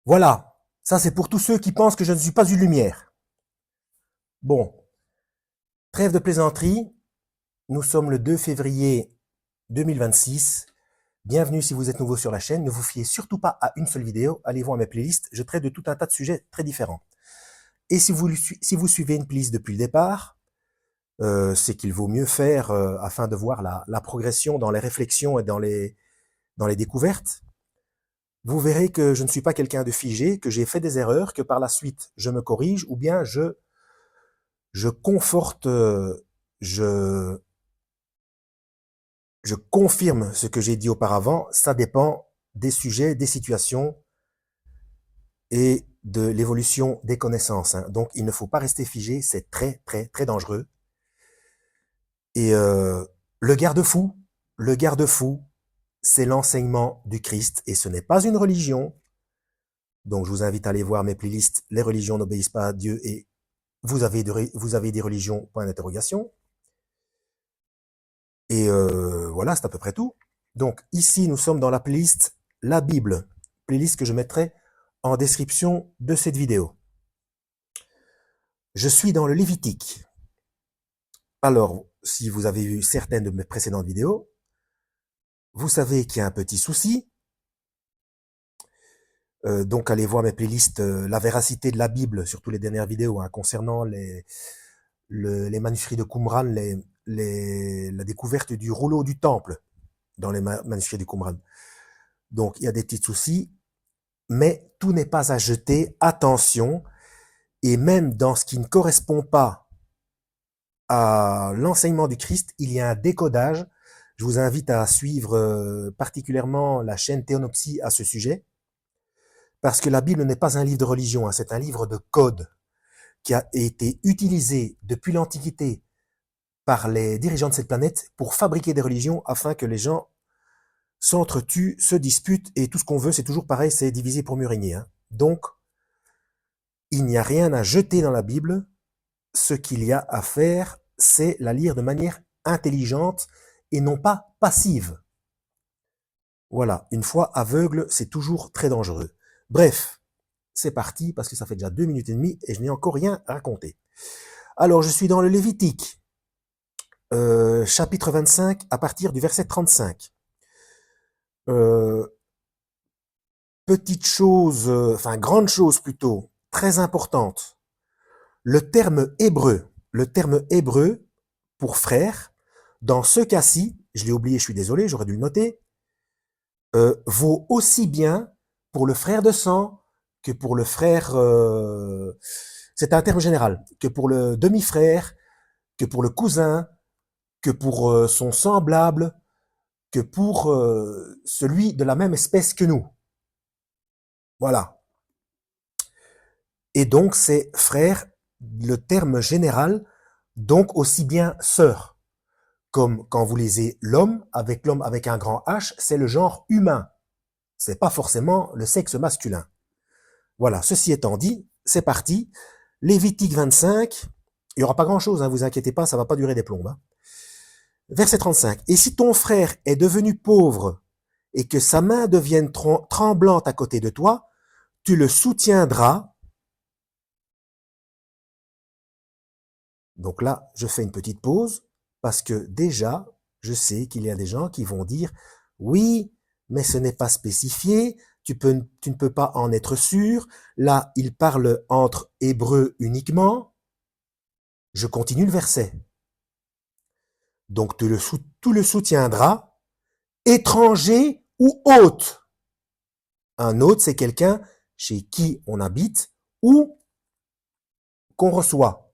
Voilà, ça c'est pour tous ceux qui pensent que je ne suis pas une lumière. Bon, trêve de plaisanterie, nous sommes le 2 février 2026. Bienvenue si vous êtes nouveau sur la chaîne, ne vous fiez surtout pas à une seule vidéo, allez voir mes playlists, je traite de tout un tas de sujets très différents. Et si vous suivez une playlist depuis le départ, c'est qu'il vaut mieux faire afin de voir la progression dans les réflexions et dans les découvertes. Vous verrez que je ne suis pas quelqu'un de figé, que j'ai fait des erreurs, que par la suite je me corrige ou bien je conforte, je confirme ce que j'ai dit auparavant. Ça dépend des sujets, des situations et de l'évolution des connaissances. Donc il ne faut pas rester figé, c'est très très très dangereux. Et le garde-fou, c'est l'enseignement du Christ et ce n'est pas une religion. Donc je vous invite à aller voir mes playlists. Les religions n'obéissent pas à Dieu et vous avez des religions, point d'interrogation. Et voilà, c'est à peu près tout. Donc ici, nous sommes dans la playlist La Bible, playlist que je mettrai en description de cette vidéo. Je suis dans le Lévitique. Alors, si vous avez vu certaines de mes précédentes vidéos, vous savez qu'il y a un petit souci. Donc allez voir mes playlists, la véracité de la Bible, surtout les dernières vidéos concernant les manuscrits de Qumran, la découverte du rouleau du temple dans les manuscrits du Qumran. Donc il y a des petits soucis, mais tout n'est pas à jeter, attention, et même dans ce qui ne correspond pas à l'enseignement du Christ, il y a un décodage. Je vous invite à suivre particulièrement la chaîne Théonopsie à ce sujet, parce que la Bible n'est pas un livre de religion, c'est un livre de code qui a été utilisé depuis l'Antiquité par les dirigeants de cette planète pour fabriquer des religions afin que les gens s'entretuent, se disputent, et tout ce qu'on veut, c'est toujours pareil, c'est diviser pour mieux régner. Donc, il n'y a rien à jeter dans la Bible. Ce qu'il y a à faire, c'est la lire de manière intelligente et non pas passive. Voilà, une foi aveugle, c'est toujours très dangereux. Bref, c'est parti, parce que ça fait déjà 2 minutes et demie et je n'ai encore rien raconté. Alors, je suis dans le Lévitique, chapitre 25, à partir du verset 35. Petite chose, enfin grande chose plutôt, très importante. Le terme hébreu pour frère, dans ce cas-ci, je l'ai oublié, je suis désolé, j'aurais dû le noter, vaut aussi bien pour le frère de sang que pour le frère, c'est un terme général, que pour le demi-frère, que pour le cousin, que pour son semblable, que pour celui de la même espèce que nous. Voilà. Et donc c'est frère, le terme général, donc aussi bien sœur. Comme quand vous lisez l'homme avec un grand H, c'est le genre humain. C'est pas forcément le sexe masculin. Voilà, ceci étant dit, c'est parti. Lévitique 25, il n'y aura pas grand-chose, vous inquiétez pas, ça va pas durer des plombes. Verset 35. Et si ton frère est devenu pauvre et que sa main devienne tremblante à côté de toi, tu le soutiendras. Donc là, je fais une petite pause parce que déjà, je sais qu'il y a des gens qui vont dire « Oui, mais ce n'est pas spécifié, tu ne peux pas en être sûr. Là, il parle entre hébreux uniquement. » Je continue le verset. Donc, tu le soutiendras, étranger ou hôte. Un hôte, c'est quelqu'un chez qui on habite ou qu'on reçoit.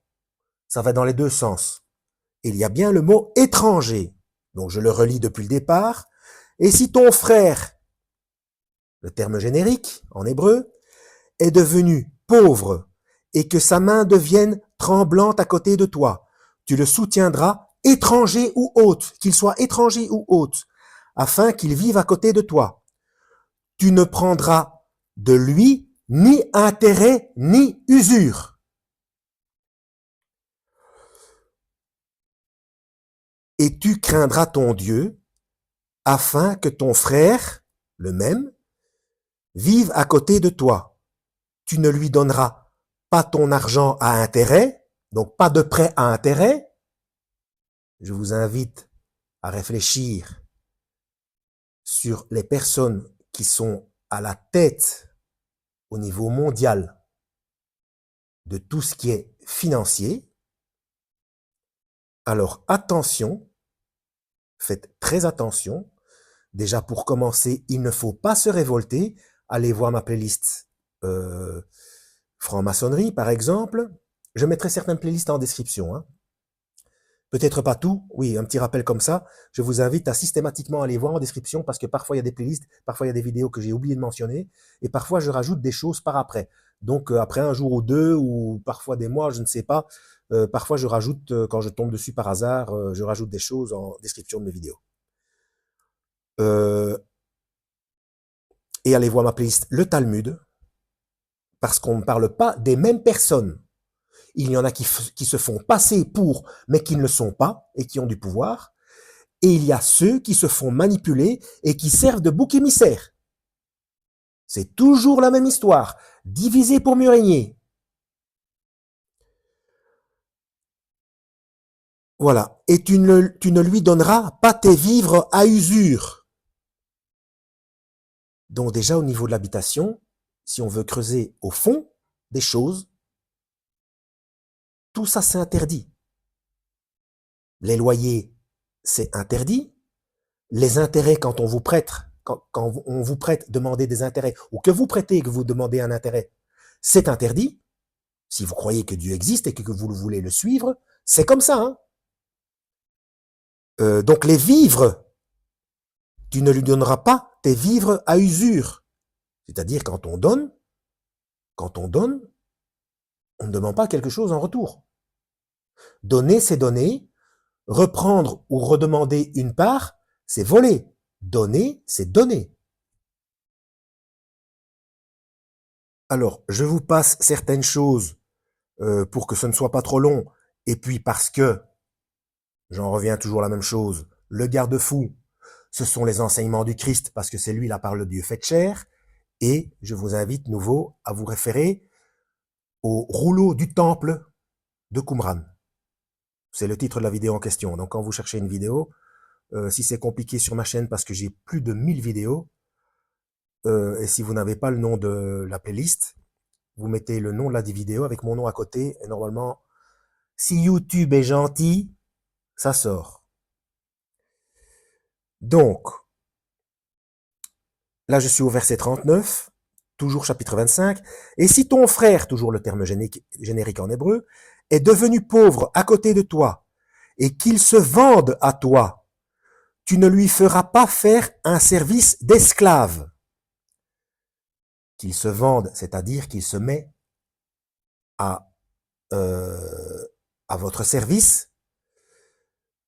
Ça va dans les deux sens. Il y a bien le mot étranger. Donc, je le relis depuis le départ. Et si ton frère, le terme générique en hébreu, est devenu pauvre et que sa main devienne tremblante à côté de toi, tu le soutiendras, étranger ou hôte, qu'il soit étranger ou hôte, afin qu'il vive à côté de toi. Tu ne prendras de lui ni intérêt ni usure. Et tu craindras ton Dieu, afin que ton frère, le même, vive à côté de toi. tu ne lui donneras pas ton argent à intérêt, donc pas de prêt à intérêt. Je vous invite à réfléchir sur les personnes qui sont à la tête au niveau mondial de tout ce qui est financier. Alors attention, faites très attention. Déjà pour commencer, il ne faut pas se révolter. Allez voir ma playlist franc-maçonnerie par exemple. Je mettrai certaines playlists en description. Hein. Peut-être pas tout, oui, un petit rappel comme ça. Je vous invite à systématiquement aller voir en description parce que parfois il y a des playlists, parfois il y a des vidéos que j'ai oublié de mentionner et parfois je rajoute des choses par après. Donc après un jour ou deux ou parfois des mois, je ne sais pas, parfois je rajoute, quand je tombe dessus par hasard, je rajoute des choses en description de mes vidéos. Et allez voir ma playlist Le Talmud parce qu'on ne parle pas des mêmes personnes. Il y en a qui se font passer pour, mais qui ne le sont pas et qui ont du pouvoir. Et il y a ceux qui se font manipuler et qui servent de bouc émissaire. C'est toujours la même histoire. Diviser pour mieux régner. Voilà. Et tu ne lui donneras pas tes vivres à usure. Donc déjà au niveau de l'habitation, si on veut creuser au fond des choses, tout ça c'est interdit. Les loyers, c'est interdit. Les intérêts, quand on vous prête, quand on vous prête, demandez des intérêts, ou que vous prêtez et que vous demandez un intérêt, c'est interdit. Si vous croyez que Dieu existe et que vous voulez le suivre, c'est comme ça. Hein. Donc les vivres, tu ne lui donneras pas tes vivres à usure. C'est-à-dire quand on donne, on ne demande pas quelque chose en retour. Donner, c'est donner. Reprendre ou redemander une part, c'est voler. Donner, c'est donner. Alors, je vous passe certaines choses pour que ce ne soit pas trop long. Et puis parce que, j'en reviens toujours à la même chose, le garde-fou, ce sont les enseignements du Christ, parce que c'est lui la parole de Dieu faite chair. Et je vous invite nouveau à vous référer au rouleau du temple de Qumran. C'est le titre de la vidéo en question. Donc quand vous cherchez une vidéo, si c'est compliqué sur ma chaîne parce que j'ai plus de 1000 vidéos, et si vous n'avez pas le nom de la playlist, vous mettez le nom de la vidéo avec mon nom à côté, et normalement, si YouTube est gentil, ça sort. Donc, là je suis au verset 39, toujours chapitre 25, et si ton frère, toujours le terme générique en hébreu, est devenu pauvre à côté de toi, et qu'il se vende à toi, tu ne lui feras pas faire un service d'esclave. Qu'il se vende, c'est-à-dire qu'il se met à votre service,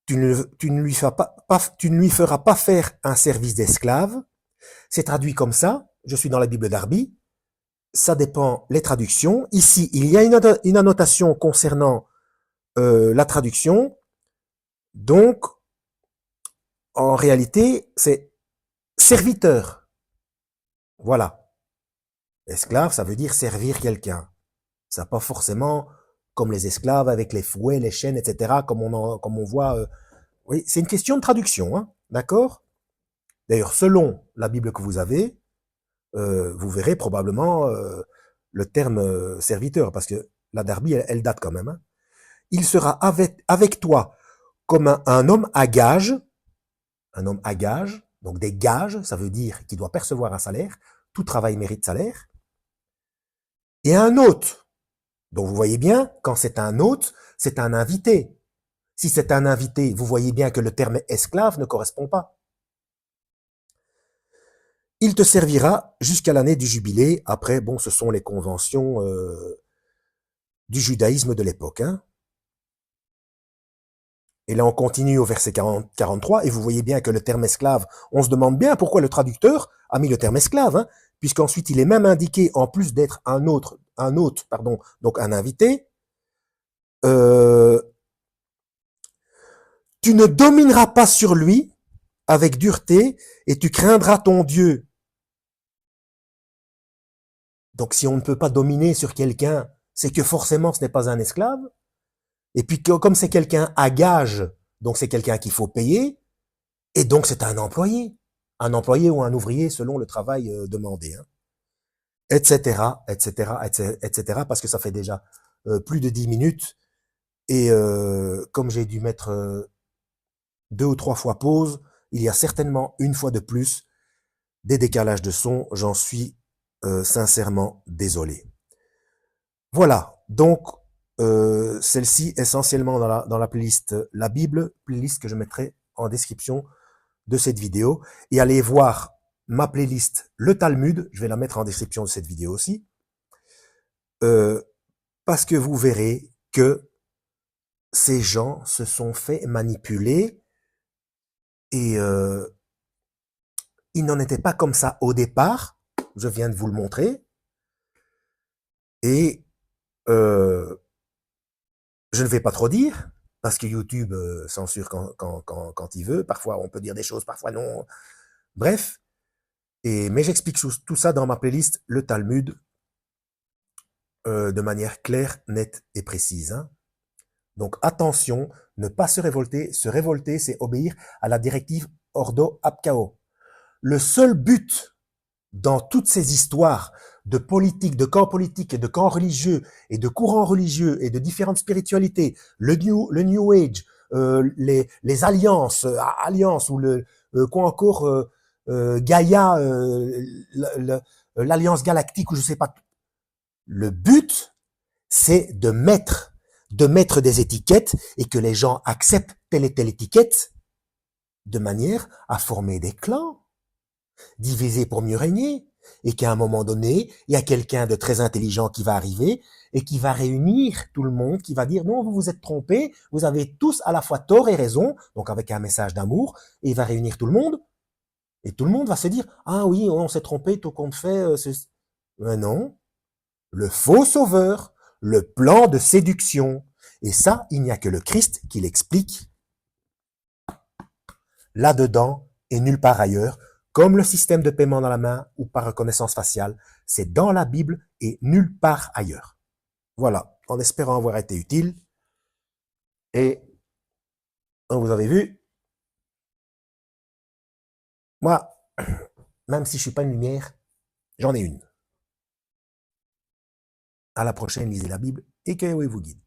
tu ne lui feras pas faire un service d'esclave. C'est traduit comme ça. Je suis dans la Bible d'Arby. Ça dépend les traductions. Ici, il y a une annotation concernant la traduction. Donc, en réalité, c'est serviteur. Voilà. Esclave, ça veut dire servir quelqu'un. Ça n'a pas forcément comme les esclaves avec les fouets, les chaînes, etc. Comme on voit. Oui, c'est une question de traduction, hein, d'accord? D'ailleurs, selon la Bible que vous avez, vous verrez probablement le terme serviteur, parce que la Darby, elle date quand même. Hein. Il sera avec toi comme un homme à gage, donc des gages, ça veut dire qu'il doit percevoir un salaire, tout travail mérite salaire, et un hôte. Donc vous voyez bien, quand c'est un hôte, c'est un invité. Si c'est un invité, vous voyez bien que le terme esclave ne correspond pas. Il te servira jusqu'à l'année du jubilé. Après, bon, ce sont les conventions du judaïsme de l'époque. Hein. Et là, on continue au verset 43, et vous voyez bien que le terme esclave, on se demande bien pourquoi le traducteur a mis le terme esclave, hein, puisqu'ensuite il est même indiqué, en plus d'être un hôte, donc un invité, tu ne domineras pas sur lui avec dureté, et tu craindras ton Dieu. Donc si on ne peut pas dominer sur quelqu'un, c'est que forcément ce n'est pas un esclave. Et puis comme c'est quelqu'un à gage, donc c'est quelqu'un qu'il faut payer, et donc c'est un employé. Un employé ou un ouvrier selon le travail demandé. Hein. Etc., etc., etc., parce que ça fait déjà plus de 10 minutes. Et comme j'ai dû mettre 2 ou 3 fois pause, il y a certainement une fois de plus des décalages de son. J'en suis sincèrement désolé. Voilà, donc celle-ci essentiellement dans la playlist La Bible, playlist que je mettrai en description de cette vidéo. Et allez voir ma playlist Le Talmud, je vais la mettre en description de cette vidéo aussi, parce que vous verrez que ces gens se sont fait manipuler et ils n'en étaient pas comme ça au départ. Je viens de vous le montrer. Et je ne vais pas trop dire, parce que YouTube censure quand il veut. Parfois, on peut dire des choses, parfois non. Bref. Mais j'explique tout ça dans ma playlist Le Talmud de manière claire, nette et précise. Hein. Donc attention, ne pas se révolter. Se révolter, c'est obéir à la directive Ordo ab Chao. Le seul but dans toutes ces histoires de politique, de camps politiques et de camps religieux et de courants religieux et de différentes spiritualités, le New Age, les alliances ou quoi encore, Gaïa, l'alliance galactique ou je sais pas. Le but, c'est de mettre des étiquettes et que les gens acceptent telle et telle étiquette de manière à former des clans, diviser pour mieux régner, et qu'à un moment donné, il y a quelqu'un de très intelligent qui va arriver et qui va réunir tout le monde, qui va dire non, vous vous êtes trompés, vous avez tous à la fois tort et raison, donc avec un message d'amour, et il va réunir tout le monde, et tout le monde va se dire ah oui, on s'est trompé, tout compte fait, mais non, le faux sauveur, le plan de séduction, et ça, il n'y a que le Christ qui l'explique là-dedans et nulle part ailleurs, comme le système de paiement dans la main ou par reconnaissance faciale, c'est dans la Bible et nulle part ailleurs. Voilà, en espérant avoir été utile. Et vous avez vu, moi, même si je suis pas une lumière, j'en ai une. À la prochaine, lisez la Bible et que vous guide.